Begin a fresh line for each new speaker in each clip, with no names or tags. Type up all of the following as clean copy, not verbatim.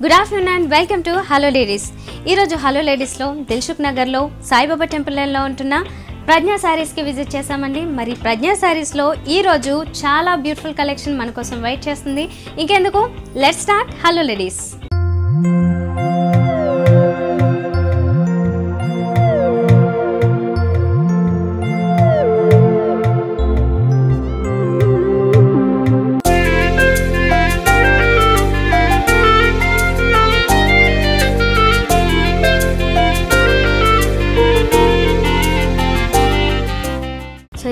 Good afternoon and welcome to hello ladies. ఈరోజు hello లేడీస్లో దిల్సుఖ్ నగర్లో సాయిబాబా టెంపుల్లో ఉంటున్న ప్రజ్ఞా శారీస్కి విజిట్ చేసామండి. మరి ప్రజ్ఞా శారీస్లో ఈరోజు చాలా బ్యూటిఫుల్ కలెక్షన్ మన కోసం వెయిట్ చేస్తుంది. ఇంకెందుకు, లెట్స్ స్టార్ట్ హలో లేడీస్.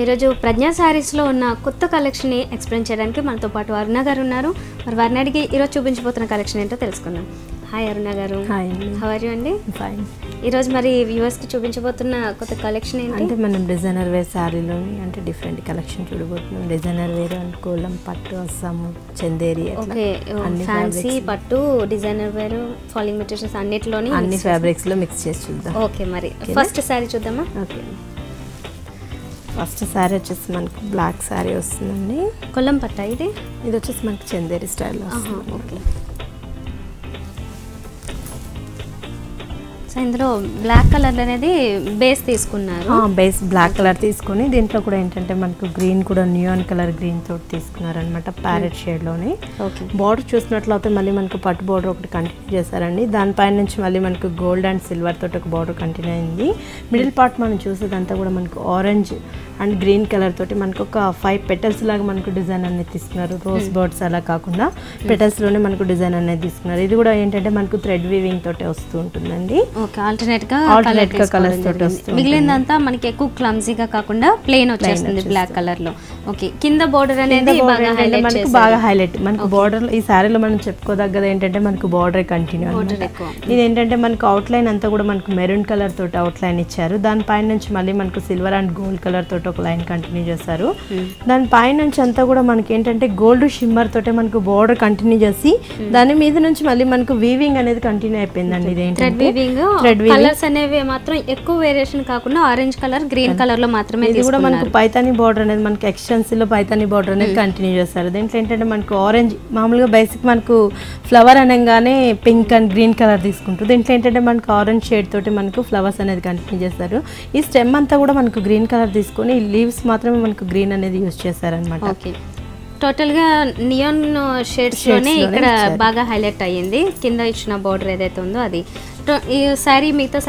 ఈరోజు ప్రజ్ఞా శారీస్లో ఉన్న కొత్త కలెక్షన్ని ఎక్స్ప్లెయిన్ చేయడానికి మనతో పాటు అరుణ గారు ఉన్నారు. మరి వారిని అడిగి ఈరోజు చూపించబోతున్న కలెక్షన్ ఏంటో తెలుసుకుందాం. హాయ్ అరుణ గారు.
హాయ్,
హౌ ఆర్ యు అండి?
ఫైన్.
ఈరోజు మరి వ్యూవర్స్కి చూపించబోతున్న కొత్త కలెక్షన్ ఏంటి?
అంటే మనం డిజైనర్ వేర్ శారీలోని అంటే డిఫరెంట్ కలెక్షన్ చూడబోతున్నాం. డిజైనర్ వేర్ అండ్ కోలం, పట్టు, అస్సాం, చందేరి,
ఓకే, ఫ్యాన్సీ, పట్టు, డిజైనర్ వేర్, ఫాలింగ్ మెటీరియల్స్ అన్నిటిలోని
అన్ని ఫ్యాబ్రిక్స్లో మిక్స్ చేసి చూద్దాం.
ఓకే, మరి ఫస్ట్ శారీ చూద్దామా?
ఓకే, ఫస్ట్ శారీ వచ్చేసి మనకు బ్లాక్ శారీ వస్తుందండి.
కొల్లం పట్ట ఇది
వచ్చేసి మనకి చందేరి స్టైల్లో వస్తుంది.
ఓకే, సో ఇందులో బ్లాక్ కలర్ అనేది బేస్ తీసుకున్నారు.
బేస్ బ్లాక్ కలర్ తీసుకొని దీంట్లో కూడా ఏంటంటే మనకు గ్రీన్ కూడా న్యూయాన్ కలర్ గ్రీన్ తోటి తీసుకున్నారు అనమాట, ప్యారెట్ షేడ్లోని. బార్డర్ చూసినట్లయితే మళ్ళీ మనకు పట్టు బార్డర్ ఒకటి కంటిన్యూ చేశారండి. దానిపైన నుంచి మళ్ళీ మనకు గోల్డ్ అండ్ సిల్వర్ తోటి ఒక బార్డర్ కంటిన్యూ అయింది. మిడిల్ పార్ట్ మనం చూసేదంతా కూడా మనకు ఆరెంజ్ అండ్ గ్రీన్ కలర్ తోటి మనకు ఒక 5 పెటల్స్ లాగా మనకు డిజైన్ అనేది తీసుకున్నారు. రోజ్ బర్డ్స్ అలా కాకుండా పెటల్స్లోనే మనకు డిజైన్ అనేది తీసుకున్నారు. ఇది కూడా ఏంటంటే మనకు థ్రెడ్ వీవింగ్ తోటి వస్తూ ఉంటుందండి.
ఆల్టర్నేట్ గా కలర్స్ తోటి వస్తుంది. మిగిలిందంతా మనకి ఎక్కువ క్లమ్జీగా కాకుండా ప్లెయిన్ వచ్చేస్తుంది బ్లాక్ కలర్ లో. ఓకే, కింద బోర్డర్ అనేది
మనకు బాగా హైలైట్. మనకు బోర్డర్ ఈ శారీలో మనం చెప్పుకోదగ్గది ఏంటంటే మనకు బోర్డర్ కంటిన్యూ. ఇది ఏంటంటే మనకు అవుట్ లైన్ అంతా కూడా మనకు మెరూన్ కలర్ తోటి అవుట్ లైన్ ఇచ్చారు. దానిపైన నుంచి మళ్ళీ మనకు సిల్వర్ అండ్ గోల్డ్ కలర్ తోటి ఒక లైన్ కంటిన్యూ చేశారు. దానిపైన నుంచి అంతా కూడా మనకి ఏంటంటే గోల్డ్ షిమ్మర్ తోటే మనకు బోర్డర్ కంటిన్యూ చేసి దాని మీద నుంచి మళ్ళీ మనకు వీవింగ్ అనేది కంటిన్యూ అయిపోయిందండి. ఇది ఏంటంటే
కలర్స్ అనేవి మాత్రం ఎక్కువ వేరియేషన్ కాకుండా ఆరెంజ్ కలర్, గ్రీన్ కలర్ లో మాత్రమే.
ఇది కూడా మనకు పైతాని బార్డర్ అనేది మనకి ఎక్స్టెన్సివ్ లో పైతాని బార్డర్ అనేది కంటిన్యూ చేస్తారు. దీంట్లో ఏంటంటే మనకు ఆరెంజ్ మామూలుగా బేసిక్ మనకు ఫ్లవర్ అనగానే పింక్ అండ్ గ్రీన్ కలర్ తీసుకుంటారు. దీంట్లో ఏంటంటే మనకు ఆరెంజ్ షేడ్ తోటి మనకు ఫ్లవర్స్ అనేది కంటిన్యూ చేస్తారు. ఈ స్టెమ్ అంతా కూడా మనకు గ్రీన్ కలర్ తీసుకొని లీవ్స్ మాత్రమే మనకు గ్రీన్ అనేది యూజ్ చేశారనమాట.
ఓకే, టోటల్ గా నియాన్ షేడ్స్ లోనే ఇక్కడ బాగా హైలైట్ అయ్యింది. కింద ఇచ్చిన బార్డర్ ఏదైతే ఉందో అది ఈ సారీ మిగతా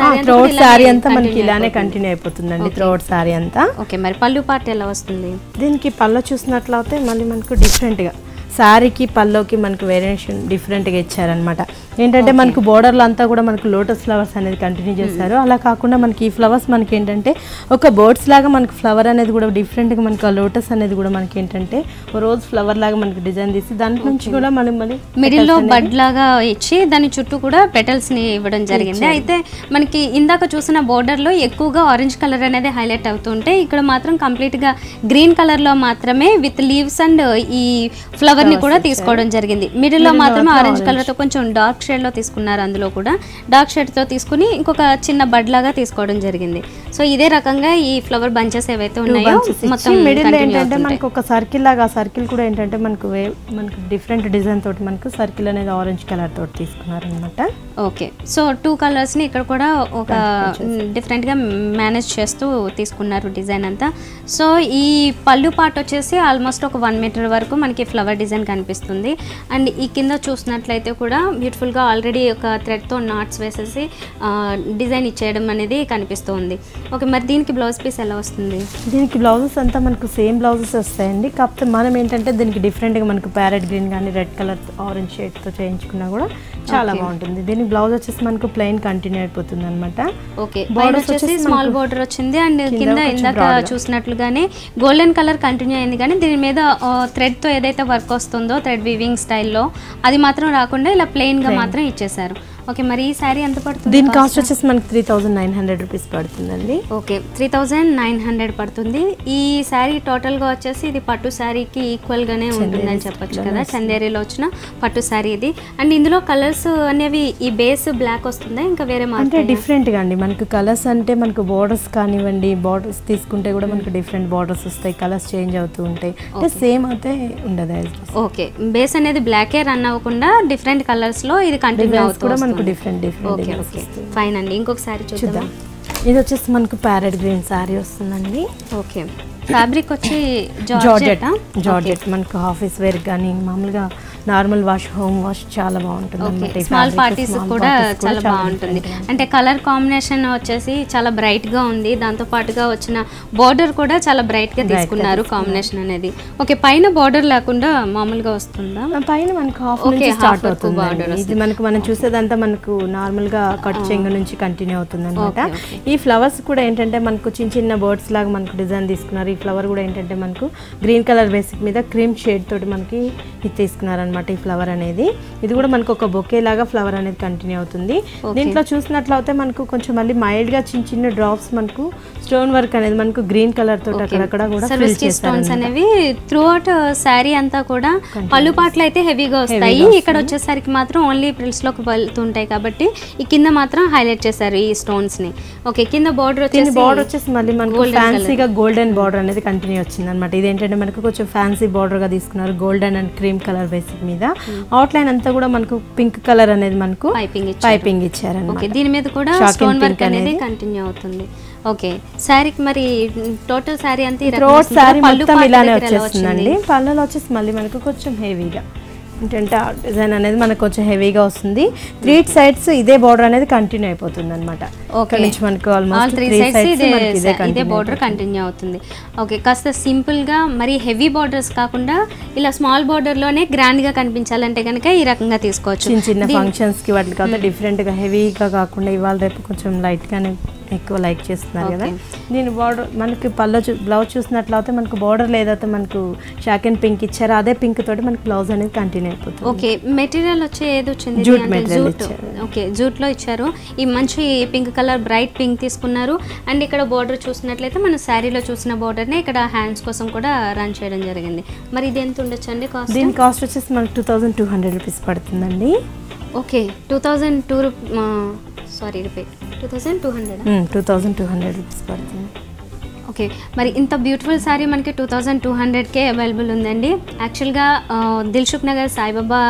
సారీ అంతా మనకి ఇలానే కంటిన్యూ అయిపోతుందండి త్రోట్ సారీ అంతా.
ఓకే, మరి పళ్ళు పార్ట్ ఎలా వస్తుంది?
దీనికి పళ్ళు చూసినట్లయితే మళ్ళీ మనకు డిఫరెంట్ గా శారీకి పల్లోకి మనకు వేరియేషన్ డిఫరెంట్గా ఇచ్చారనమాట. ఏంటంటే మనకు బోర్డర్లో అంతా కూడా మనకు లోటస్ ఫ్లవర్స్ అనేది కంటిన్యూ చేశారు. అలా కాకుండా మనకి ఈ ఫ్లవర్స్ మనకి ఏంటంటే ఒక బర్డ్స్ లాగా మనకు ఫ్లవర్ అనేది కూడా డిఫరెంట్గా మనకు ఆ లోటస్ అనేది కూడా మనకి ఏంటంటే రోజ్ ఫ్లవర్ లాగా మనకి డిజైన్ తీసి దాని నుంచి కూడా మనం మళ్ళీ
మిడిల్లో బడ్ లాగా ఇచ్చి దాని చుట్టూ కూడా పెటల్స్ ని ఇవ్వడం జరిగింది. అయితే మనకి ఇందాక చూసిన బోర్డర్ లో ఎక్కువగా ఆరెంజ్ కలర్ అనేది హైలైట్ అవుతుంటే ఇక్కడ మాత్రం కంప్లీట్ గా గ్రీన్ కలర్ లో మాత్రమే విత్ లీవ్స్ అండ్ ఈ ఫ్లవర్ ని కూడా తీసుకోవడం జరిగింది. మిడిల్ లో మాత్రమే ఆరెంజ్ కలర్ తో కొంచెం డార్క్ షేడ్ లో తీసుకున్నారు. అందులో కూడా డార్క్ షేడ్ తో తీసుకుని ఇంకొక చిన్న బడ్ లాగా తీసుకోవడం జరిగింది. సో ఇదే రకంగా ఈ ఫ్లవర్ బంచెస్ ఏవైతే ఉన్నాయో మొత్తం
మిడిల్ ఏంటంటే మనకు ఒక సర్కిల్ లాగా, సర్కిల్ కూడా ఏంటంటే మనకు డిఫరెంట్ డిజైన్ తోటి మనకు సర్కిల్ అనేది ఆరెంజ్ కలర్ తోటి తీసుకున్నారు అనమాట.
ఓకే, సో 2 కలర్స్ ని ఇక్కడ కూడా ఒక డిఫరెంట్ గా మేనేజ్ చేస్తూ తీసుకున్నారు డిజైన్ అంతా. సో ఈ పళ్ళు పార్ట్ వచ్చేసి ఆల్మోస్ట్ ఒక 1 మీటర్ వరకు మనకి ఫ్లవర్ డిజైన్ కనిపిస్తుంది. అండ్ ఈ కింద చూసినట్లయితే కూడా బ్యూటిఫుల్ గా ఆల్రెడీ ఒక థ్రెడ్ తో నాట్స్ వేసేసి డిజైన్ ఇచ్చేయడం అనేది కనిపిస్తుంది. ఓకే, మరి దీనికి బ్లౌజ్ పీస్ ఎలా వస్తుంది?
దీనికి బ్లౌజెస్ అంతా మనకు సేమ్ బ్లౌజెస్ వస్తాయండి. కాకపోతే మనం ఏంటంటే దీనికి డిఫరెంట్ గా మనకు ప్యారెట్ గ్రీన్ కానీ రెడ్ కలర్ ఆరెంజ్ షేడ్ తో చేయించుకున్నా కూడా చాలా బాగుంటుంది. దీని బ్లౌజ్ వచ్చేసి మనకు ప్లెయిన్ కంటిన్యూ అయిపోతుంది అనమాట.
ఓకే, బోర్డర్ వచ్చేసి స్మాల్ బోర్డర్ వచ్చింది అండ్ కింద ఇందాక చూసినట్లుగానే గోల్డెన్ కలర్ కంటిన్యూ అయింది. కానీ దీని మీద థ్రెడ్ తో ఏదైతే వర్క్ వస్తుందో థ్రెడ్ వీవింగ్ స్టైల్లో అది మాత్రం రాకుండా ఇలా ప్లెయిన్ గా మాత్రం ఇచ్చేసారు. ఓకే, మరి ఈ శారీ ఎంత పడుతుంది?
దీని కాస్ట్ వచ్చేసి మనకి 3900 రూపీస్ పడుతుందండి.
ఓకే, 3900 పడుతుంది. ఈ శారీ టోటల్గా వచ్చేసి ఇది పట్టు శారీకి ఈక్వల్గానే ఉంటుందని చెప్పొచ్చు కదా, చందేరిలో వచ్చిన పట్టు శారీ ఇది. అండ్ ఇందులో కలర్స్ అనేవి ఈ బేస్ బ్లాక్ వస్తుందా, ఇంకా వేరే
అంటే డిఫరెంట్గా అండి మనకు కలర్స్ అంటే మనకు బార్డర్స్ కానివ్వండి, బార్డర్స్ తీసుకుంటే కూడా మనకు డిఫరెంట్ బార్డర్స్ వస్తాయి, కలర్స్ చేంజ్ అవుతూ ఉంటాయి, అంటే సేమ్ అయితే ఉండదు.
ఓకే, బేస్ అనేది బ్లాకే రన్ అవ్వకుండా డిఫరెంట్ కలర్స్ లో ఇది కంటిన్యూ అవుతుంది
కూడా మనకు డిఫరెంట్.
ఓకే ఓకే, ఫైన్ అండి. ఇంకొక సారీ చూద్దాం.
ఇది వచ్చేసి మనకు ప్యారెట్ గ్రీన్ సారీ వస్తుందండి.
ఓకే, ఫ్యాబ్రిక్ వచ్చి
జార్జెట్ మనకు ఆఫీస్ వేర్ కానీ మామూలుగా నార్మల్ వాష్, హోమ్ వాష్ చాలా బాగుంటుంది.
స్మాల్ పార్టీస్ కూడా చాలా బాగుంటుంది. అంటే కలర్ కాంబినేషన్ వచ్చేసి చాలా బ్రైట్ గా ఉంది, దాంతో పాటుగా వచ్చిన బార్డర్ కూడా చాలా బ్రైట్ గా తీసుకున్నారు కాంబినేషన్ అనేది. ఓకే, పైన బార్డర్ లేకుండా మామూలుగా వస్తుందా?
పైన మనకు హాఫ్ నుంచి స్టార్ట్ అవుతుంది బార్డర్. ఇది మనకు మనం చూసేదంతా మనకు నార్మల్ గా కట్ చెంగు నుంచి కంటిన్యూ అవుతుంది అనమాట. ఈ ఫ్లవర్స్ కూడా ఏంటంటే మనకు చిన్న చిన్న బర్డ్స్ లాగా మనకు డిజైన్ తీసుకున్నారు. ఈ ఫ్లవర్ కూడా ఏంటంటే మనకు గ్రీన్ కలర్ బేసిక్ మీద క్రీమ్ షేడ్ తోటి మనకి ఇది తీసుకున్నారు అనమాట. ఈ ఫ్లవర్ అనేది ఇది కూడా మనకు ఒక బొకే లాగా ఫ్లవర్ అనేది కంటిన్యూ అవుతుంది. దీంట్లో చూసినట్లయితే మనకు కొంచెం మళ్ళీ మైల్డ్ గా చిన్న చిన్న డ్రాప్స్ మనకు స్టోన్ వర్క్ అనేది మనకు గ్రీన్ కలర్ తోటి అక్కడక్కడ కూడా ఫిల్ చేస్తారు.
స్టోన్స్ అనేవి త్రూ అవుట్ శారీ అంతా కూడా పళ్ళు పాటలు అయితే హెవీగా వస్తాయి. ఇక్కడ వచ్చేసరికి మాత్రం ఓన్లీ ప్రిల్స్ లోకి వెళ్తుంటాయి కాబట్టి ఈ కింద మాత్రం హైలైట్ చేశారు ఈ స్టోన్స్ ని. ఓకే, కింద బార్డర్
వచ్చేసి మళ్ళీ మనకు ఫ్యాన్సీగా గోల్డెన్ బార్డర్ అనేది కంటిన్యూ వచ్చింది అనమాట. ఇది ఏంటంటే మనకు కొంచెం ఫ్యాన్సీ బార్డర్ గా తీసుకున్నారు, golden and cream colour basic మీద. అవుట్ లైన్ అంతా కూడా మనకు పింక్ కలర్ అనేది మనకు పైపింగ్ ఇచ్చారు.
ఓకే, దీని మీద కూడా స్టోన్ వర్క్ అనేది కంటిన్యూ అవుతుంది. ఓకే, శారీకి మరి టోటల్ శారీ అంతా
ఇలానే వచ్చేస్తుందండి. పళ్ళలో వచ్చేసి మళ్ళీ మనకు కొంచెం హెవీగా ఏంటంటే డిజైన్ అనేది మనకు కొంచెం హెవీగా వస్తుంది. 3 సైడ్స్ ఇదే బార్డర్ అనేది కంటిన్యూ అయిపోతుంది అనమాట.
ఓకే,
మనకు ఆల్మోస్ట్
3 సైడ్స్ ఇదే బార్డర్ కంటిన్యూ అవుతుంది. ఓకే, కాస్త సింపుల్ గా మరి హెవీ బార్డర్స్ కాకుండా ఇలా స్మాల్ బార్డర్ లోనే గ్రాండ్ గా కనిపించాలంటే కనుక ఈ రకంగా తీసుకోవచ్చు.
చిన్న చిన్న ఫంక్షన్స్ కి వాటికి కాకుండా డిఫరెంట్ గా హెవీగా కాకుండా ఇవాళ రేపు కొంచెం లైట్ గానే ఎక్కువ లైక్ చేస్తున్నారు కదా. నేను బార్డర్ మనకి బ్లౌజ్ చూసినట్లయితే మనకు బార్డర్ ఏదైతే మనకు షాకెన్ పింక్ ఇచ్చారో అదే పింక్ తోటి మనకి బ్లౌజ్ అనేది కంటిన్యూ అయిపోతుంది.
ఓకే, మెటీరియల్ వచ్చి ఏది వచ్చింది?
జూట్.
ఓకే, జూట్ లో ఇచ్చారు. ఈ మంచి పింక్ కలర్ బ్రైట్ పింక్ తీసుకున్నారు. అండ్ ఇక్కడ బార్డర్ చూసినట్లయితే మన శారీలో చూసిన బార్డర్ నే ఇక్కడ హ్యాండ్స్ కోసం కూడా రన్ చేయడం జరిగింది. మరి ఇది ఎంత ఉండొచ్చు అండి కాస్ట్?
దీని కాస్ట్ వచ్చేసి మనకు 2200 రూపీస్ పడుతుందండి.
ఓకే, 2200
రూపీస్ పడుతుంది.
ఓకే, మరి ఇంత బ్యూటిఫుల్ శారీ మనకి 2200కే అవైలబుల్ ఉందండి. యాక్చువల్గా దిల్సుఖ్ నగర్ సాయిబాబా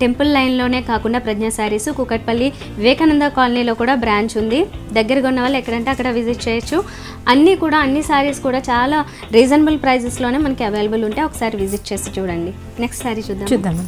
టెంపుల్ లైన్లోనే కాకుండా ప్రజ్ఞా శారీస్ కూకట్పల్లి వివేకానంద కాలనీలో కూడా బ్రాంచ్ ఉంది. దగ్గరగా ఉన్న వాళ్ళు ఎక్కడంటే అక్కడ విజిట్ చేయొచ్చు. అన్ని శారీస్ కూడా చాలా రీజనబుల్ ప్రైజెస్లోనే మనకి అవైలబుల్ ఉంటాయి. ఒకసారి విజిట్ చేసి చూడండి. నెక్స్ట్ శారీ చూద్దాం.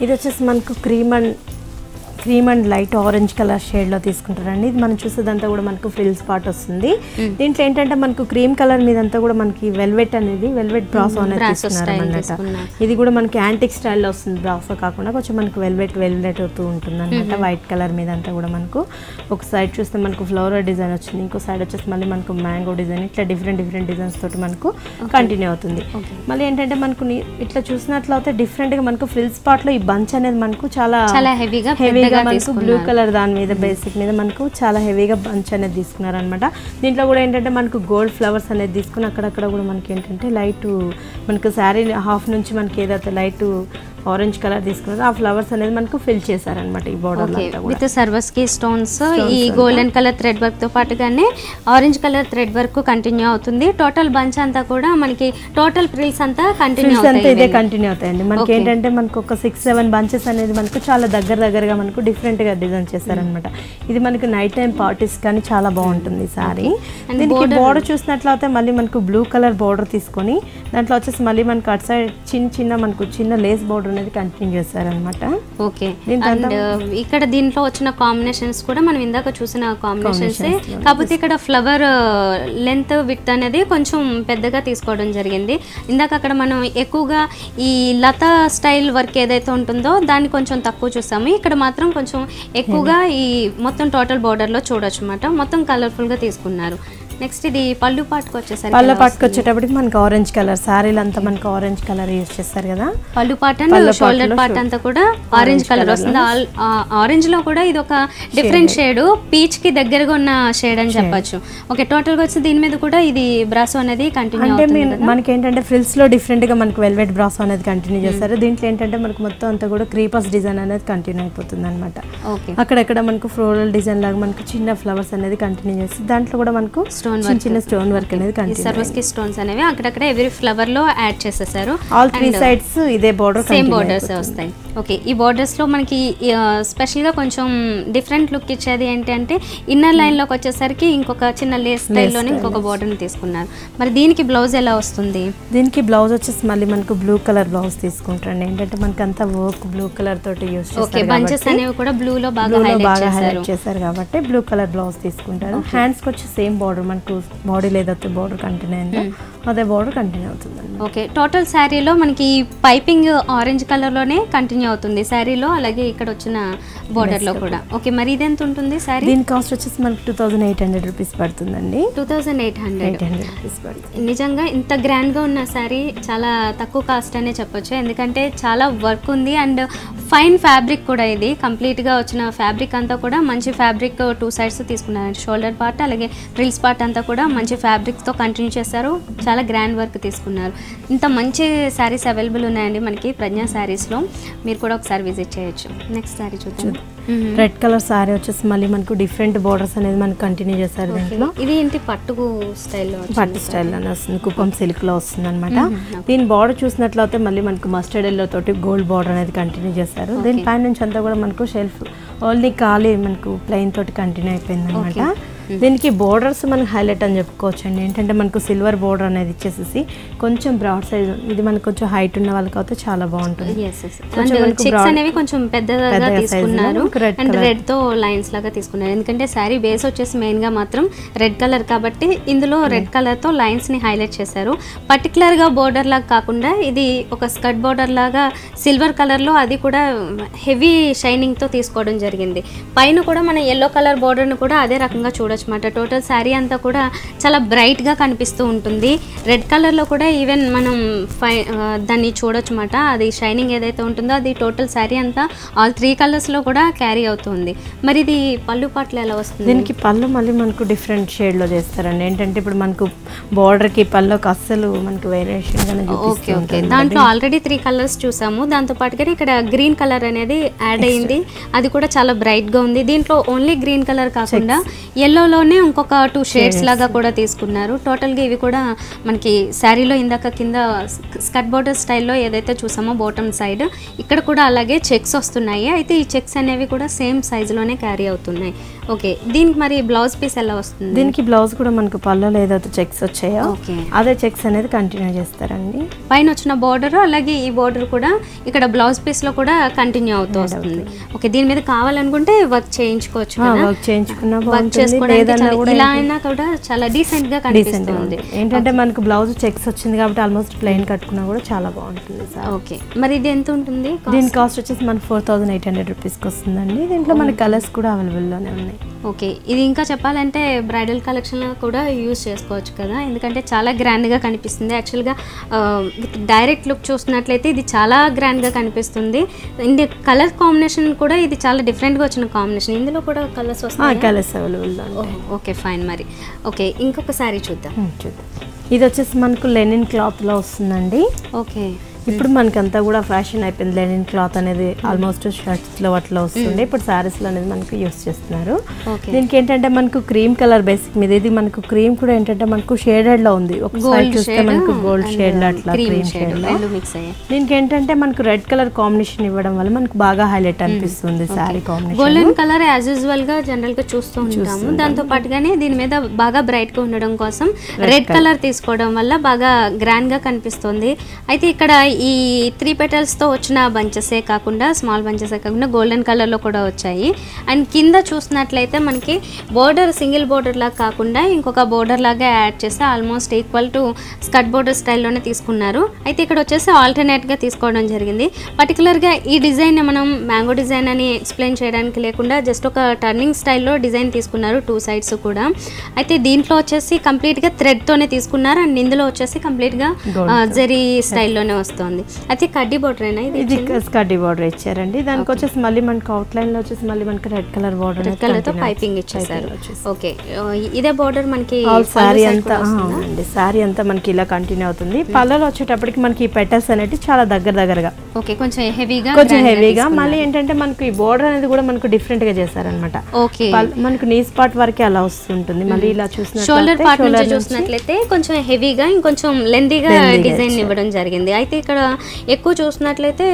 ఇది వచ్చేసి మనకు cream and light orange colour షేడ్లో తీసుకుంటారండి. ఇది మనం చూసేదంతా కూడా మనకు ఫ్రిల్స్ పార్ట్ వస్తుంది. దీంట్లో ఏంటంటే మనకు క్రీమ్ కలర్ మీదంతా కూడా మనకి వెల్వెట్ బ్రాసో అనేది తీసుకున్నారు అన్నమాట. ఇది కూడా మనకి యాంటిక్ స్టైల్లో వస్తుంది. బ్రాసో కాకుండా కొంచెం మనకు వెల్వెట్ అవుతూ ఉంటుంది అనమాట. వైట్ కలర్ మీద అంతా కూడా మనకు ఒక సైడ్ చూస్తే మనకు ఫ్లవర్ డిజైన్ వచ్చింది, ఇంకో సైడ్ వచ్చేసి మళ్ళీ మనకు మ్యాంగో డిజైన్, ఇట్లా డిఫరెంట్ డిజైన్స్ తోటి మనకు కంటిన్యూ అవుతుంది. మళ్ళీ ఏంటంటే మనకు ఇట్లా చూసినట్లయితే డిఫరెంట్గా మనకు ఫ్రిల్స్ పార్ట్ లో ఈ బంచ్ అనేది మనకు చాలా హెవీగా మనకు బ్లూ కలర్ దాని మీద బేసిక్ మీద మనకు చాలా హెవీగా బంచ్ అనేది తీసుకున్నారు అనమాట. దీంట్లో కూడా ఏంటంటే మనకు గోల్డ్ ఫ్లవర్స్ అనేది తీసుకుని అక్కడక్కడ కూడా మనకి ఏంటంటే లైట్ మనకు శారీ హాఫ్ నుంచి మనకి ఏదైతే లైట్ ఆరెంజ్ కలర్ తీసుకున్నారు. ఆ ఫ్లవర్స్ అనేది మనకు ఫిల్ చేశారనమాట ఈ బోర్డర్
విత్ సర్వస్కి స్టోన్స్. ఈ గోల్డెన్ కలర్ థ్రెడ్ వర్క్ తో పాటుగానే orange colour thread work continue అవుతుంది. టోటల్ బంచ్ అంతా కూడా మనకి టోటల్ ఫ్రిల్స్ అంతా కంటిన్యూ
ఇదే కంటిన్యూ అవుతాయండి. మనకి ఏంటంటే మనకు ఒక 6-7 బంచెస్ అనేది మనకు చాలా దగ్గరగా మనకు డిఫరెంట్ గా డిజైన్ చేశారనమాట. ఇది మనకు నైట్ టైం పార్టీస్ కానీ చాలా బాగుంటుంది సారీ. దీనికి బోర్డర్ చూసినట్లయితే మళ్ళీ మనకు బ్లూ కలర్ బోర్డర్ తీసుకొని దాంట్లో వచ్చేసి మళ్ళీ మనకు అటు సైడ్ చిన్న లేస్ బోర్డర్ అనేది కంటిన్యూ చేశారనమాట.
ఓకే, ఇక్కడ దీంట్లో వచ్చిన కాంబినేషన్స్ కూడా మనం ఇందాక చూసిన కాంబినేషన్స్, కాకపోతే ఇక్కడ ఫ్లవర్ లెంత్ విడ్త్ అనేది కొంచెం పెద్దగా తీసుకోవడం జరిగింది. ఇందాక అక్కడ మనం ఎక్కువగా ఈ లతా స్టైల్ వర్క్ ఏదైతే ఉంటుందో దాన్ని కొంచెం తక్కువ చూసాము. ఇక్కడ మాత్రం కొంచెం ఎక్కువగా ఈ మొత్తం టోటల్ బోర్డర్ లో చూడొచ్చు అన్నమాట. మొత్తం కలర్ఫుల్ గా తీసుకున్నారు. నెక్స్ట్ ఇది పళ్ళు పాటుకు వచ్చేసరికి
పళ్ళు పాటుకు వచ్చేటప్పటికి మనకి ఆరెంజ్ కలర్ సారీలు అంతా మనకి ఆరెంజ్ కలర్ యూజ్ చేస్తారు కదా.
పళ్ళు పార్ట్ అండ్ షోల్డర్ పార్ట్ అంతా కూడా ఆరెంజ్ కలర్ వస్తుంది. ఆరెంజ్ లో కూడా ఇది ఒక డిఫరెంట్ షేడ్, పీచ్ కి దగ్గరగా ఉన్న షేడ్ అని చెప్పొచ్చు. ఓకే, టోటల్ గా వచ్చి దీని మీద కూడా ఇది బ్రాసో అనేది కంటిన్యూ అవుతుంది.
మనకి ఏంటంటే ఫ్రిల్స్ లో డిఫరెంట్ గా మనకి వెల్వెట్ బ్రాసో అనేది కంటిన్యూ చేస్తారు. దీంట్లో ఏంటంటే మనకు మొత్తం అంతా కూడా క్రీపర్స్ డిజైన్ అనేది కంటిన్యూ అయిపోతుంది అనమాట. అక్కడెక్కడ మనకు ఫ్లోరల్ డిజైన్ లాగా మనకు చిన్న ఫ్లవర్స్ అనేది కంటిన్యూ చేస్తుంది. దాంట్లో కూడా మనకు చిన్న స్టోన్ వర్క్ అనేది కంటిన్యూ.
సర్వస్కి స్టోన్స్ అనేవి అక్కడక్కడ ఎవరీ ఫ్లవర్ లో యాడ్ చేసేసారు.
ఆల్ 3 సైడ్స్ ఇదే బోర్డర్
సేమ్ బోర్డర్స్ వస్తాయి. ఓకే, ఈ బోర్డర్స్ లో మనకి స్పెషల్ గా కొంచెం డిఫరెంట్ లుక్ ఇచ్చేది ఏంటంటే ఇన్నర్ లైన్ లోకి వచ్చేసరికి ఇంకొక చిన్న లేస్ స్టైల్లోనే ఇంకొక బోర్డర్ తీసుకున్నారు. మరి దీనికి బ్లౌజ్ ఎలా వస్తుంది?
దీనికి బ్లౌజ్ వచ్చేసి మళ్ళీ మనకు బ్లూ కలర్ బ్లౌజ్ తీసుకుంటారండి. ఏంటంటే మనకి అంతా వర్క్ బ్లూ కలర్ తోటి యూస్ చేస్తారు.
ఓకే, బంచెస్ అనేవి కూడా బ్లూ లో బాగా హైలైట్
చేశారు కాబట్టి బ్లూ కలర్ బ్లౌజ్ తీసుకుంటారు. హ్యాండ్స్ కి వచ్చి సేమ్ బోర్డర్ మనకు బాడీ ఏదైతే బోర్డర్ కంటిన్యూ అయిందో అదే బోర్డర్ కంటిన్యూ అవుతుంది.
ఓకే, టోటల్ శారీలో మనకి పైపింగ్ ఆరెంజ్ కలర్ లోనే కంటిన్యూ అవుతుంది శారీలో, అలాగే ఇక్కడ వచ్చిన బోర్డర్ లో కూడా. ఓకే, మరి ఇది ఎంత ఉంటుంది శారీ?
దీని కాస్ట్ వచ్చేసి మనకి 2800 రూపీస్ పడుతుందండి.
2800 రూపీస్ పడుతుంది. నిజంగా ఇంత గ్రాండ్ గా ఉన్న శారీ చాలా తక్కువ కాస్ట్ అనే చెప్పొచ్చు. ఎందుకంటే చాలా వర్క్ ఉంది అండ్ ఫైన్ ఫ్యాబ్రిక్ కూడా. ఇది కంప్లీట్ గా వచ్చిన ఫ్యాబ్రిక్ అంతా కూడా మంచి ఫ్యాబ్రిక్ 2 సైడ్స్ తీసుకున్నారు. షోల్డర్ పార్ట్ అలాగే ఫ్రిల్స్ పార్ట్ అంతా కూడా మంచి ఫ్యాబ్రిక్ తో కంటిన్యూ చేశారు. చాలా గ్రాండ్ వర్క్ తీసుకున్నారు. ఇంత మంచి శారీస్ అవైలబుల్ ఉన్నాయండి మనకి ప్రజ్ఞా శారీస్ లో. మీరు కూడా ఒకసారి విజిట్ చేయొచ్చు. నెక్స్ట్ శారీ చూద్దాం.
రెడ్ కలర్ సారీ వచ్చేసి మళ్ళీ మనకు డిఫరెంట్ బోర్డర్స్ అనేది మనకు కంటిన్యూ చేస్తారు. దీంట్లో
ఇది ఏంటి పట్టు స్టైల్లో
అని వస్తుంది, కుప్పం సిల్క్ లో వస్తుంది అనమాట. దీని బోర్డర్ చూసినట్లయితే మళ్ళీ మనకు మస్టర్డ్ ఎల్లో తోటి గోల్డ్ బోర్డర్ అనేది కంటిన్యూ చేస్తారు. దీని పైన నుంచి అంతా కూడా మనకు షెల్ఫ్ ఓన్లీ ఖాళీ మనకు ప్లెయిన్ తోటి కంటిన్యూ అయిపోయింది అనమాట. దీనికి బోర్డర్స్ మనకు హైలైట్ అని చెప్పుకోవచ్చు అండి. ఏంటంటే మనకు సిల్వర్ బోర్డర్ అనేది ఇచ్చేసి కొంచెం బ్రాడ్ సైజ్, ఇది మనకు కొంచెం హైట్ ఉన్న వాళ్ళకి అయితే చాలా బాగుంటుంది.
కొంచెం పెద్దగా తీసుకున్నారు అండ్ రెడ్ తో లైన్స్ లాగా తీసుకున్నారు. ఎందుకంటే శారీ బేస్ వచ్చేసి మెయిన్ గా మాత్రం రెడ్ కలర్ కాబట్టి ఇందులో రెడ్ కలర్ తో లైన్స్ ని హైలైట్ చేశారు. పర్టికులర్ గా బోర్డర్ లాగా కాకుండా ఇది ఒక స్కర్ట్ బోర్డర్ లాగా సిల్వర్ కలర్ లో, అది కూడా హెవీ షైనింగ్ తో తీసుకోవడం జరిగింది. పైన కూడా మన ఎల్లో కలర్ బోర్డర్ ను కూడా అదే రకంగా చూడొచ్చు అన్నమాట. టోటల్ శారీ అంతా కూడా చాలా బ్రైట్ గా కనిపిస్తూ ఉంటుంది. రెడ్ కలర్ లో కూడా ఈవెన్ మనం దాన్ని చూడొచ్చు అన్నమాట. అది షైనింగ్ ఏదైతే ఉంటుందో అది టోటల్ శారీ అంతా ఆల్ 3 కలర్స్ లో కూడా క్యారీ అవుతుంది. మరి ఇది పళ్ళు పాటలు ఎలా వస్తుంది?
దీనికి పళ్ళు మళ్ళీ మనకు డిఫరెంట్ షేడ్ లో చేస్తారండి. ఏంటంటే ఇప్పుడు మనకు బోర్డర్ కి పళ్ళుకి అస్సలు మనకు వేరియేషన్ గానే
ఓకే ఓకే, దాంట్లో ఆల్రెడీ 3 కలర్స్ చూసాము. దాంతో పాటుగా ఇక్కడ గ్రీన్ కలర్ అనేది యాడ్ అయింది. అది కూడా చాలా బ్రైట్ గా ఉంది. దీంట్లో ఓన్లీ గ్రీన్ కలర్ కాకుండా ఎల్లోలోనే ఇంకొక 2 షేడ్స్ లాగా కూడా తీసుకున్నారు. టోటల్ గా ఇవి కూడా మనకి శారీలో ఇందాక కింద స్కర్ట్ బోర్డర్ స్టైల్లో ఏదైతే చూసామో బాటమ్ సైడ్, ఇక్కడ కూడా అలాగే చెక్స్ వస్తున్నాయి. అయితే ఈ చెక్స్ అనేవి కూడా సేమ్ సైజులోనే క్యారీ అవుతున్నాయి. ఓకే, దీనికి మరి బ్లౌజ్ పీస్ ఎలా వస్తుంది?
దీనికి బ్లౌజ్ కూడా మనకు పళ్ళలో ఏదైతే చెక్స్ వచ్చాయో అదే చెక్స్ అనేది కంటిన్యూ చేస్తారండి.
పైన వచ్చిన బోర్డర్ అలాగే ఈ బోర్డర్ కూడా ఇక్కడ బ్లౌజ్ పీస్ లో కూడా కంటిన్యూ అవుతూ వస్తుంది. ఓకే, దీని మీద కావాలనుకుంటే వర్క్ చేయించుకోవచ్చు,
వర్క్ చేయించుకున్నా
ఇలా అయినా కూడా చాలా డీసెంట్ గా కనిపిస్తుంది.
ఏంటంటే మనకు బ్లౌజ్ చెక్స్ వచ్చింది కాబట్టి ఆల్మోస్ట్ ప్లెయిన్ కట్టుకున్నా కూడా చాలా బాగుంటుంది.
ఓకే, మరి ఇది ఎంత ఉంటుంది?
దీని కాస్ట్ వచ్చేసి మనకు 4800 రూపీస్కి వస్తుందండి. దీంట్లో మన కలర్స్ కూడా అవైలబుల్లోనే ఉన్నాయి.
ఓకే, ఇది ఇంకా చెప్పాలంటే బ్రైడల్ కలెక్షన్లో కూడా యూజ్ చేసుకోవచ్చు కదా, ఎందుకంటే చాలా గ్రాండ్గా కనిపిస్తుంది. యాక్చువల్గా విత్ డైరెక్ట్ లుక్ చూస్తున్నట్లయితే ఇది చాలా గ్రాండ్గా కనిపిస్తుంది. ఇంది కలర్ కాంబినేషన్ కూడా ఇది చాలా డిఫరెంట్గా వచ్చిన కాంబినేషన్. ఇందులో కూడా కలర్స్ వస్తాయి,
కలర్స్ అవైలబుల్.
Okay fine. మరి ఓకే, ఇంకొక సారీ చూద్దాం.
ఇది వచ్చేసి మనకు లెనిన్ క్లాత్లో వస్తుందండి.
ఓకే,
ఇప్పుడు మనకంతా కూడా ఫ్యాషన్ అయిపోయింది, లెనిన్ క్లాత్ అనేది ఆల్మోస్ట్ షర్ట్స్ లో అట్లా వస్తుండే, ఇప్పుడు సారీస్ లో అనేది మనకు యూస్ చేస్తున్నారు. దీనికి ఏంటంటే మనకు క్రీమ్ కలర్ బేసిక్ మీద, ఇది మనకు క్రీమ్ కూడా ఏంటంటే మనకు షేడెడ్ లో ఉంది, ఒక సైడ్ చూస్తే మనకు గోల్డ్ షేడ్ లో అట్లా క్రీమ్ షేడ్ లో. దీనికి ఏంటంటే మనకు రెడ్ కలర్ కాంబినేషన్ ఇవ్వడం వల్ల మనకు బాగా హైలైట్ అనిపిస్తుంది sorry combination.
Golden colour as usual గా జనరల్ గా చూస్తూ ఉంటాము, దాంతో పాటుగానే దీని మీద బాగా బ్రైట్ గా ఉండడం కోసం రెడ్ కలర్ తీసుకోవడం వల్ల బాగా గ్రాండ్ గా కనిపిస్తుంది. అయితే ఇక్కడ ఈ 3 petals తో వచ్చిన బంచెసే కాకుండా స్మాల్ బంచెసే కాకుండా గోల్డెన్ కలర్ లో కూడా వచ్చాయి. అండ్ కింద చూసినట్లయితే మనకి బోర్డర్ సింగిల్ బోర్డర్ లాగా కాకుండా ఇంకొక బోర్డర్ లాగా యాడ్ చేసి almost equal to skirt border స్టైల్లోనే తీసుకున్నారు. అయితే ఇక్కడ వచ్చేసి ఆల్టర్నేట్ గా తీసుకోవడం జరిగింది. పర్టికులర్ గా ఈ డిజైన్ మనం మ్యాంగో డిజైన్ అని ఎక్స్ప్లెయిన్ చేయడానికి లేకుండా జస్ట్ ఒక టర్నింగ్ స్టైల్లో డిజైన్ తీసుకున్నారు 2 sides కూడా. అయితే దీంట్లో వచ్చేసి కంప్లీట్ గా థ్రెడ్ తోనే తీసుకున్నారు అండ్ ఇందులో వచ్చేసి కంప్లీట్ గా జరీ స్టైల్లోనే వస్తుంది. అయితే కడ్డీ బోర్డర్ అయినా ఇది
కడ్డీ బోర్డర్ ఇచ్చారండి. దానికి వచ్చేసి మళ్ళీ మనకు అవుట్ లైన్ లో వచ్చేసి మళ్ళీ మనకి red colour border,
red colour తో పైపింగ్ ఇచ్చేసారు. ఓకే, ఇదే బోర్డర్ మనకి
సారీ అంతా అండి, సారీ అంతా మనకి ఇలా కంటిన్యూ అవుతుంది. పళ్ళలో వచ్చేటప్పటికి మనకి ఈ పెటల్స్ అనేవి చాలా దగ్గరగా,
ఓకే కొంచెం
హెవీగా మళ్ళీ ఏంటంటే మనకి ఈ బోర్డర్ అనేది కూడా మనకు డిఫరెంట్ గా చేశారనమాట.
ఓకే,
మనకు నీస్ పార్ట్ వరకే అలా వస్తుంటుంది. మళ్ళీ ఇలా
షోల్డర్ పార్ట్ నుంచి చూసినట్లయితే కొంచెం హెవీగా ఇంకొంచెం లెందీగా డిజైన్ ఇవ్వడం జరిగింది. అయితే ఇక్కడ ఎక్కువ చూసినట్లయితే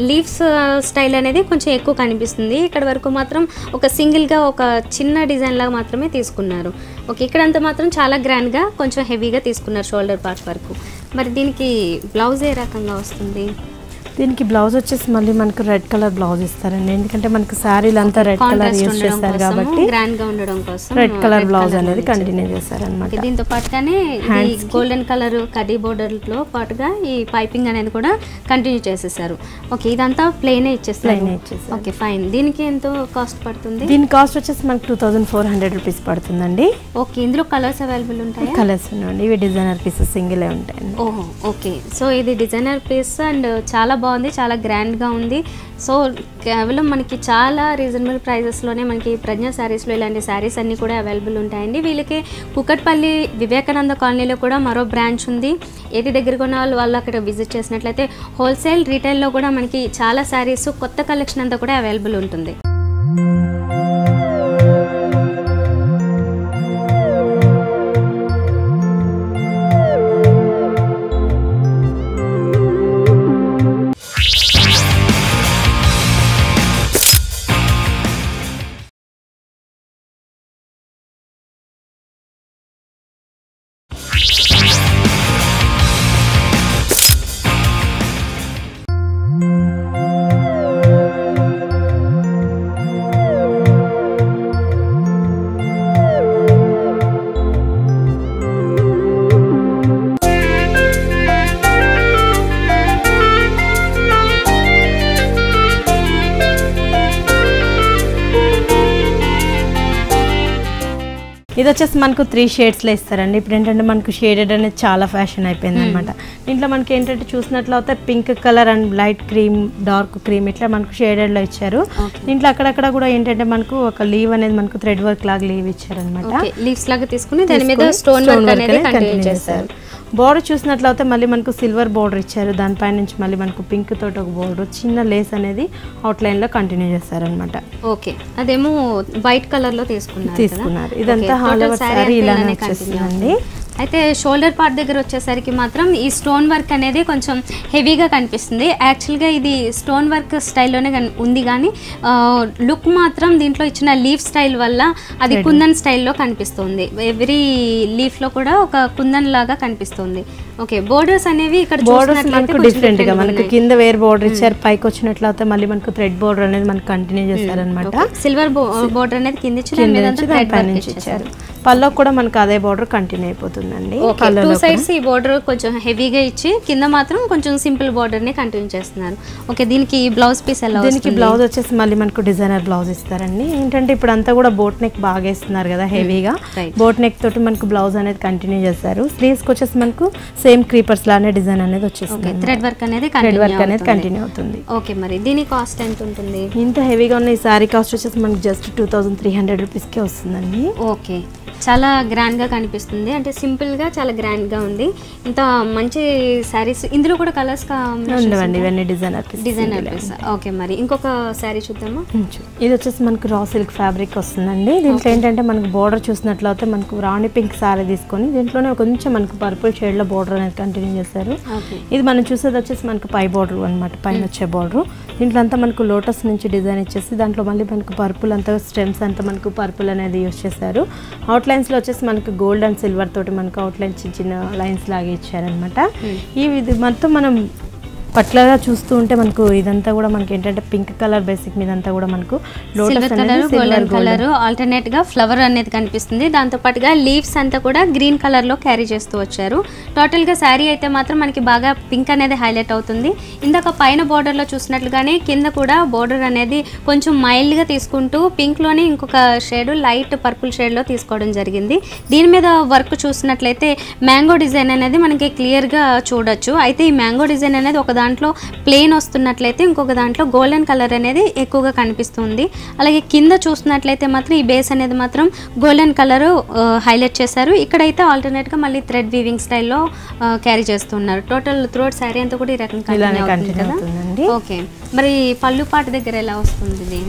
లీవ్స్ స్టైల్ అనేది కొంచెం ఎక్కువ కనిపిస్తుంది. ఇక్కడ వరకు మాత్రం ఒక సింగిల్ గా ఒక చిన్న డిజైన్ లాగా మాత్రమే తీసుకున్నారు. ఓకే, ఇక్కడంతా మాత్రం చాలా గ్రాండ్ గా కొంచెం హెవీగా తీసుకున్నారు షోల్డర్ పార్ట్ వరకు. మరి దీనికి బ్లౌజ్ ఏ రకంగా వస్తుంది?
దీనికి బ్లౌజ్ వచ్చేసి మళ్ళీ మనకు రెడ్ కలర్ బ్లౌజ్ ఇస్తారండి, ఎందుకంటే మనకు శారీలు అంతా రెడ్ కలర్ యూస్ చేస్తారు కాబట్టి
గ్రాండ్ గా ఉండడం కోసం
రెడ్ కలర్ బ్లౌజ్ అనేది కంటిన్యూ చేస్తారన్నమాట.
దీంతో పాటుగానే గోల్డెన్ కలర్ కడ్డీ బోర్డర్ లో పాటుగా ఈ పైపింగ్ అనేది కూడా కంటిన్యూ చేసేసారు. ఓకే, ఇదంతా ప్లెయిన్ ఇచ్చేస్తారు. Okay fine. దీనికి ఎంతో కాస్ట్ పడుతుంది?
దీని కాస్ట్ వచ్చేసి మనకు 2400 రూపీస్ పడుతుందండి.
ఓకే, ఇందులో కలర్స్ అవైలబుల్ ఉంటాయి?
కలర్స్ ఉన్నాయండి, ఇవి డిజైనర్ పీసెస్ సింగిల్ ఉంటాయండి.
ఓహో ఓకే, సో ఇది డిజైనర్ పీస్ అండ్ చాలా బాగుంది, చాలా గ్రాండ్గా ఉంది. సో కేవలం మనకి చాలా రీజనబుల్ ప్రైజెస్లోనే మనకి ప్రజ్ఞ శారీస్లో ఇలాంటి శారీస్ అన్నీ కూడా అవైలబుల్ ఉంటాయండి. వీళ్ళకి కుకట్పల్లి వివేకానంద కాలనీలో కూడా మరో బ్రాంచ్ ఉంది. ఏది దగ్గర కొన్న వాళ్ళు అక్కడ విజిట్ చేసినట్లయితే హోల్సేల్ రీటైల్లో కూడా మనకి చాలా శారీస్ కొత్త కలెక్షన్ అంతా కూడా అవైలబుల్ ఉంటుంది.
ఇది వచ్చేసి మనకు 3 షేడ్స్లో ఇస్తారండి. ఇప్పుడు ఏంటంటే మనకు షేడెడ్ అనేది చాలా ఫ్యాషన్ అయిపోయింది అనమాట. దీంట్లో మనకి ఏంటంటే చూసినట్లయితే pink colour and light cream, dark cream ఇట్లా మనకు షేడెడ్లో ఇచ్చారు. దీంట్లో అక్కడక్కడ కూడా ఏంటంటే మనకు ఒక లీవ్ అనేది మనకు థ్రెడ్ వర్క్ లాగా లీవ్ ఇచ్చారు అనమాట.
లీవ్స్ లాగా తీసుకుని దాని మీద స్టోన్ వర్క్ అనేది కంటిన్యూ చేస్తారు.
బోర్డర్ చూసినట్లయితే మళ్ళీ మనకు సిల్వర్ బోర్డర్ ఇచ్చారు, దానిపై నుంచి మళ్ళీ మనకు పింక్ తోటి ఒక బోర్డర్, చిన్న లేస్ అనేది అవుట్ లైన్ లో కంటిన్యూ చేస్తారనమాట.
ఓకే, అదేమో వైట్ కలర్ లో తీసుకున్నారు.
ఇదంతా హాల్ ఓవర్ సారీ ఇలానే వచ్చేస్తుందండి.
అయితే షోల్డర్ పార్ట్ దగ్గర వచ్చేసరికి మాత్రం ఈ స్టోన్ వర్క్ అనేది కొంచెం హెవీగా కనిపిస్తుంది. యాక్చువల్గా ఇది స్టోన్ వర్క్ స్టైల్లోనే ఉంది, కానీ లుక్ మాత్రం దీంట్లో ఇచ్చిన లీఫ్ స్టైల్ వల్ల అది కుందన్ స్టైల్లో కనిపిస్తుంది. ఎవ్రీ లీఫ్లో కూడా ఒక కుందన్ లాగా కనిపిస్తుంది. ఓకే, బోర్డర్స్ అనేవి ఇక్కడ
బోర్డర్స్ మనకు డిఫరెంట్ గా మనకు కింద వేర్ బోర్డర్ ఇచ్చారు, పైకి వచ్చినట్లయితే మళ్ళీ మనకు థ్రెడ్ బోర్డర్ అనేది మనకు కంటిన్యూ చేస్తారనమాట.
సిల్వర్ బోర్డర్ అనేది కింద
ఇచ్చారు. పల్లో కూడా మనకు అదే బోర్డర్ కంటిన్యూ అయిపోతుందండి.
2 సైడ్స్ ఈ బోర్డర్ కొంచెం హెవీగా ఇచ్చి కింద మాత్రం కొంచెం సింపుల్ బోర్డర్ ని కంటిన్యూ చేస్తున్నారు. ఓకే, దీనికి బ్లౌజ్ పీస్ ఎలా?
దీనికి బ్లౌజ్ వచ్చేసి మళ్ళీ మనకు డిజైనర్ బ్లౌజ్ ఇస్తారండి. ఏంటంటే ఇప్పుడు అంతా కూడా బోట్ నెక్ బాగా ఇస్తున్నారు కదా హెవీగా, బోట్ నెక్ తోటి మనకు బ్లౌజ్ అనేది కంటిన్యూ చేస్తారు. స్లీవ్స్ కి వచ్చేసి మనకు సేమ్ క్రీపర్స్ లానే డిజైన్ అనేది వచ్చేస్తుంది.
థ్రెడ్ వర్క్ అనేది
కంటిన్యూ అవుతుంది.
ఓకే, మరి దీని కాస్ట్ ఎంత ఉంటుంది?
ఇంత హెవీగా ఉన్న ఈ సారీ కాస్ట్ వచ్చేసి మనకు జస్ట్ 2300 రూపీస్ కే వస్తుందండి.
ఓకే చాలా గ్రాండ్గా కనిపిస్తుంది, అంటే సింపుల్గా చాలా గ్రాండ్గా ఉంది. ఇంత మంచి శారీస్ ఇందులో కూడా కలర్స్
ఉండవండి, ఇవన్నీ డిజైనర్
పీస్. ఓకే, మరి ఇంకొక శారీ చూద్దామా.
ఇది వచ్చేసి మనకు రా సిల్క్ ఫ్యాబ్రిక్ వస్తుందండి. దీంట్లో ఏంటంటే మనకు బోర్డర్ చూసినట్లయితే మనకు రాణి పింక్ శారీ తీసుకొని దీంట్లోనే కొంచెం మనకు పర్పుల్ షేడ్లో బోర్డర్ అనేది కంటిన్యూ చేశారు. ఇది మనం చూసేది వచ్చేసి మనకు పై బోర్డర్ అనమాట, పైన వచ్చే బోర్డర్. దీంట్లో అంతా మనకు లోటస్ నుంచి డిజైన్ ఇచ్చేసి దాంట్లో మళ్ళీ మనకు పర్పుల్ అంతా స్టెమ్స్ అంతా మనకు పర్పుల్ అనేది యూజ్ చేశారు. అవుట్లైన్స్లో వచ్చేసి మనకు గోల్డ్ అండ్ సిల్వర్ తోటి మనకు అవుట్లైన్ చిన్న చిన్న లైన్స్ లాగా ఇచ్చారనమాట. ఇది మొత్తం మనం పట్లగా చూస్తూ ఉంటే మనకు ఇదంతా కూడా మనకి ఏంటంటే పింక్ కలర్ బేసిక్ మీద అంతా కూడా మనకు లోటస్ అనేది
గోల్డెన్ కలర్ ఆల్టర్నేట్ గా ఫ్లవర్ అనేది కనిపిస్తుంది. దాంతో పాటుగా లీవ్స్ అంతా కూడా గ్రీన్ కలర్ లో క్యారీ చేస్తూ వచ్చారు. టోటల్ గా శారీ అయితే మాత్రం మనకి బాగా పింక్ అనేది హైలైట్ అవుతుంది. ఇందాక పైన బోర్డర్ లో చూసినట్లుగానే కింద కూడా బోర్డర్ అనేది కొంచెం మైల్డ్ గా తీసుకుంటూ పింక్ లోనే ఇంకొక షేడ్ లైట్ పర్పుల్ షేడ్ లో తీసుకోవడం జరిగింది. దీని మీద వర్క్ చూసినట్లయితే మ్యాంగో డిజైన్ అనేది మనకి క్లియర్ గా చూడొచ్చు. అయితే ఈ మ్యాంగో డిజైన్ అనేది ఒక దాంట్లో ప్లెయిన్ వస్తున్నట్లయితే ఇంకొక దాంట్లో గోల్డెన్ కలర్ అనేది ఎక్కువగా కనిపిస్తుంది. అలాగే కింద చూసినట్లయితే మాత్రం ఈ బేస్ అనేది మాత్రం గోల్డెన్ కలర్ హైలైట్ చేశారు. ఇక్కడైతే ఆల్టర్నేట్గా మళ్ళీ థ్రెడ్ వీవింగ్ స్టైల్లో క్యారీ చేస్తున్నారు. టోటల్ త్రోట్ శారీ అంతా కూడా ఈ రకం కంటిన్యూ అవుతుంది కదా. ఓకే, మరి పళ్ళు పాట దగ్గర ఎలా వస్తుంది ఇది?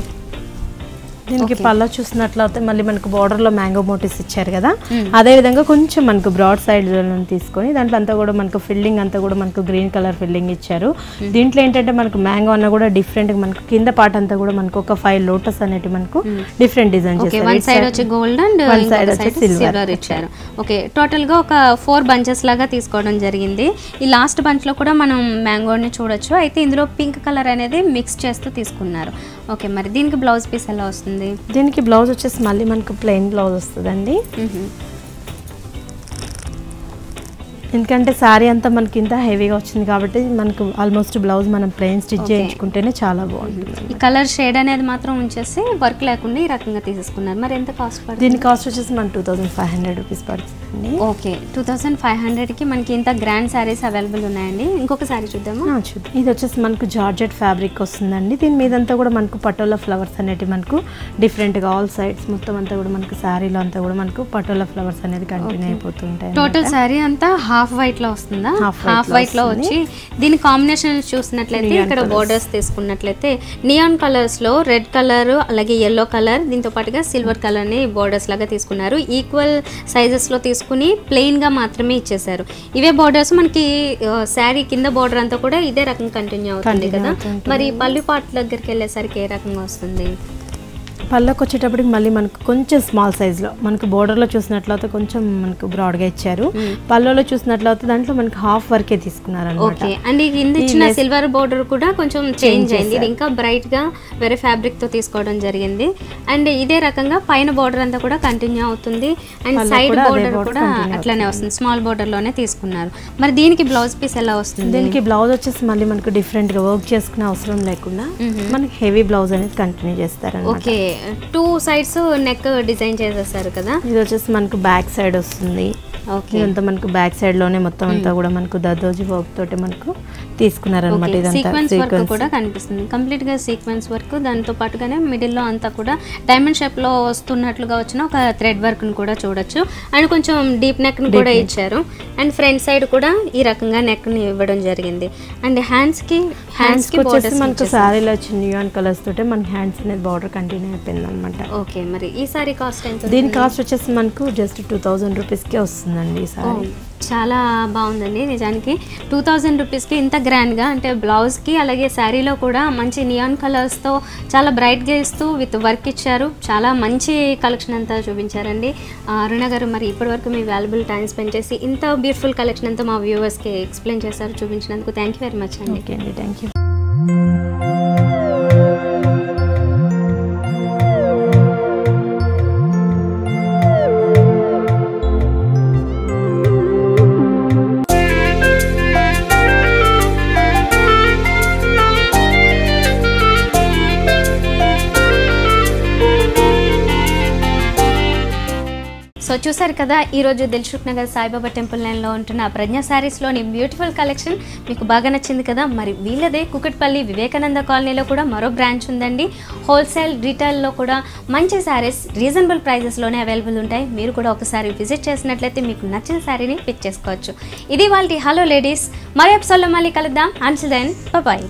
దీనికి పళ్ళ చూసినట్లయితే మళ్ళీ మనకు బార్డర్ లో మ్యాంగో మోటివ్స్ ఇచ్చారు కదా, అదే విధంగా కొంచెం మనకు బ్రాడ్ సైడ్ తీసుకొని దాంట్లో అంతా కూడా మనకు ఫిల్లింగ్ అంతా కూడా మనకు గ్రీన్ కలర్ ఫిల్లింగ్ ఇచ్చారు. దీంట్లో ఏంటంటే మనకు మ్యాంగో అన్న కూడా డిఫరెంట్ మనకు కింద పార్ట్ అంతా కూడా మనకు ఒక 5 లోటస్ అనేటి మనకు డిఫరెంట్ డిజైన్ చేశారు.
వన్ సైడ్ వచ్చి గోల్డ్ అండ్ వన్ సైడ్ వచ్చి సిల్వర్ ఇచ్చారు. ఓకే, టోటల్ గా ఒక 4 బంచెస్ లాగా తీసుకోవడం జరిగింది. ఈ లాస్ట్ బంచ్ లో కూడా మనం మ్యాంగోని చూడొచ్చు. అయితే ఇందులో పింక్ కలర్ అనేది మిక్స్ చేస్తూ తీసుకున్నారు. ఓకే, మరి దీనికి బ్లౌజ్ పీస్ ఎలా వస్తుంది?
దీనికి బ్లౌజ్ వచ్చేసి మళ్ళీ మనకు ప్లెయిన్ బ్లౌజ్ వస్తుందండి. ఎందుకంటే శారీ అంతా మనకి ఇంత హెవీగా వచ్చింది కాబట్టి మనకు ఆల్మోస్ట్ బ్లౌజ్ మనం ప్లెయిన్ స్టిచ్ చేయించుకుంటేనే చాలా బాగుంటుంది.
ఈ కలర్ షేడ్ అనేది మాత్రం ఉంచేసి వర్క్ లేకుండా ఈ రకంగా తీసేసుకున్నారు. మరి ఎంత కాస్ట్ పడుతుంది?
దీని కాస్ట్ వచ్చేసి మన 2500 రూపీస్ పడుతుంది.
ఓకే, 2500కి మనకి ఇంత గ్రాండ్ శారీస్ అవైలబుల్ ఉన్నాయండి. ఇంకొక శారీ చూద్దామా.
చూద్దాం. ఇది వచ్చేసి మనకు జార్జెట్ ఫ్యాబ్రిక్ వస్తుందండి. దీని మీదంతా కూడా మనకు పటోలా ఫ్లవర్స్ అనేవి మనకు డిఫరెంట్గా ఆల్ సైడ్స్ మొత్తం అంతా కూడా మనకు శారీలో అంతా కూడా మనకు పటోలా ఫ్లవర్స్ అనేది కంటిన్యూ అయిపోతుంటాయి.
టోటల్ శారీ అంతా హాఫ్ వైట్ లో వస్తుందా? హాఫ్ వైట్ లో వచ్చి దీని కాంబినేషన్ చూసినట్లయితే ఇక్కడ బోర్డర్స్ తీసుకున్నట్లయితే నియాన్ కలర్స్ లో రెడ్ కలర్ అలాగే ఎల్లో కలర్ దీంతో పాటుగా సిల్వర్ కలర్ ని బోర్డర్స్ లాగా తీసుకున్నారు. ఈక్వల్ సైజెస్ లో తీసుకుని ప్లెయిన్ గా మాత్రమే ఇచ్చేసారు. ఇవే బోర్డర్స్ మనకి శారీ కింద బోర్డర్ అంతా కూడా ఇదే రకం కంటిన్యూ అవుతుంది కదా. మరి పళ్ళు పాటు దగ్గరికి వెళ్ళేసరికి ఏ రకంగా వస్తుంది?
పళ్ళకు వచ్చేటప్పటికి మళ్ళీ మనకు కొంచెం స్మాల్ సైజ్లో మనకు బోర్డర్లో చూసినట్లయితే కొంచెం మనకు బ్రాడ్గా ఇచ్చారు. పళ్ళలో చూసినట్లయితే దాంట్లో మనకి హాఫ్ వర్కే తీసుకున్నారు
అనమాట. అండ్ కింద ఇచ్చిన సిల్వర్ బోర్డర్ కూడా కొంచెం చేంజ్ అయింది. ఇది ఇంకా బ్రైట్ గా వేరే ఫ్యాబ్రిక్ తో తీసుకోవడం జరిగింది. అండ్ ఇదే రకంగా పైన బోర్డర్ అంతా కూడా కంటిన్యూ అవుతుంది. అండ్ సైడ్ బోర్డర్ కూడా అట్లానే వస్తుంది, స్మాల్ బోర్డర్ లోనే తీసుకున్నారు. మరి దీనికి బ్లౌజ్ పీస్ ఎలా వస్తుంది?
దీనికి బ్లౌజ్ వచ్చేసి మళ్ళీ మనకు డిఫరెంట్ గా వర్క్ చేసుకునే అవసరం లేకుండా మనకి హెవీ బ్లౌజ్ అనేది కంటిన్యూ చేస్తారు.
ఓకే, 2 సైడ్స్ నెక్ డిజైన్ చేసేస్తారు కదా.
ఇది వచ్చేసి మనకు బ్యాక్ సైడ్ వస్తుంది. ఇదంతా మనకు బ్యాక్ సైడ్ లోనే మొత్తం అంతా కూడా మనకు దద్దోజీ వర్క్ తోటి మనకు తీసుకున్నారు అనమాట.
సీక్వెన్స్ వర్క్ కూడా కనిపిస్తుంది, కంప్లీట్ గా సీక్వెన్స్ వర్క్. దాంతో పాటుగానే మిడిల్ లో అంతా కూడా డైమండ్ షేప్ లో వస్తున్నట్లుగా వచ్చిన ఒక థ్రెడ్ వర్క్ ని కూడా చూడొచ్చు. అండ్ కొంచెం డీప్ నెక్ ని కూడా ఇచ్చారు. అండ్ ఫ్రంట్ సైడ్ కూడా ఈ రకంగా నెక్ ని ఇవ్వడం జరిగింది. అండ్ హ్యాండ్స్ కి
వచ్చేసి మనకు సారీలో వచ్చిన నియాన్ కలర్స్ తోటే మన హ్యాండ్స్ అనేది బార్డర్ కంటిన్యూ అయిపోయింది అనమాట.
ఓకే, మరి ఈ సారీ కాస్ట్ ఎంత?
దీని కాస్ట్ వచ్చేసి మనకు జస్ట్ 2000 రూపీస్కే వస్తుందండి. ఈ సారీ
చాలా బాగుందండి. నిజానికి 2000 రూపీస్కి ఇంత గ్రాండ్గా అంటే బ్లౌజ్కి అలాగే శారీలో కూడా మంచి నియాన్ కలర్స్తో చాలా బ్రైట్గా ఇస్తూ విత్ వర్క్ ఇచ్చారు. చాలా మంచి కలెక్షన్ అంతా చూపించారండి అరుణ గారు. మరి ఇప్పటివరకు మీ వాల్యుబుల్ టైం స్పెండ్ చేసి ఇంత బ్యూటిఫుల్ కలెక్షన్ అంతా మా వ్యూవర్స్కి ఎక్స్ప్లెయిన్ చేశారు, చూపించినందుకు థ్యాంక్ యూ వెరీ మచ్ అండి.
ఓకే అండి, థ్యాంక్ యూ.
సో సో చూసారు కదా ఈరోజు దిల్సుఖ్ నగర్ సాయిబాబా టెంపుల్ లైన్లో ఉంటున్న ప్రజ్ఞ శారీస్లోని బ్యూటిఫుల్ కలెక్షన్ మీకు బాగా నచ్చింది కదా. మరి వీళ్ళదే కుకట్పల్లి వివేకానంద కాలనీలో కూడా మరో బ్రాంచ్ ఉందండి. హోల్సేల్ రీటైల్లో కూడా మంచి శారీస్ రీజనబుల్ ప్రైజెస్లోనే అవైలబుల్ ఉంటాయి. మీరు కూడా ఒకసారి విజిట్ చేసినట్లయితే మీకు నచ్చిన శారీని పిక్ చేసుకోవచ్చు. ఇది వాళ్ళ హలో లేడీస్, మరో ఎపిసోడ్లో మళ్ళీ కలుద్దాం. Until then bye.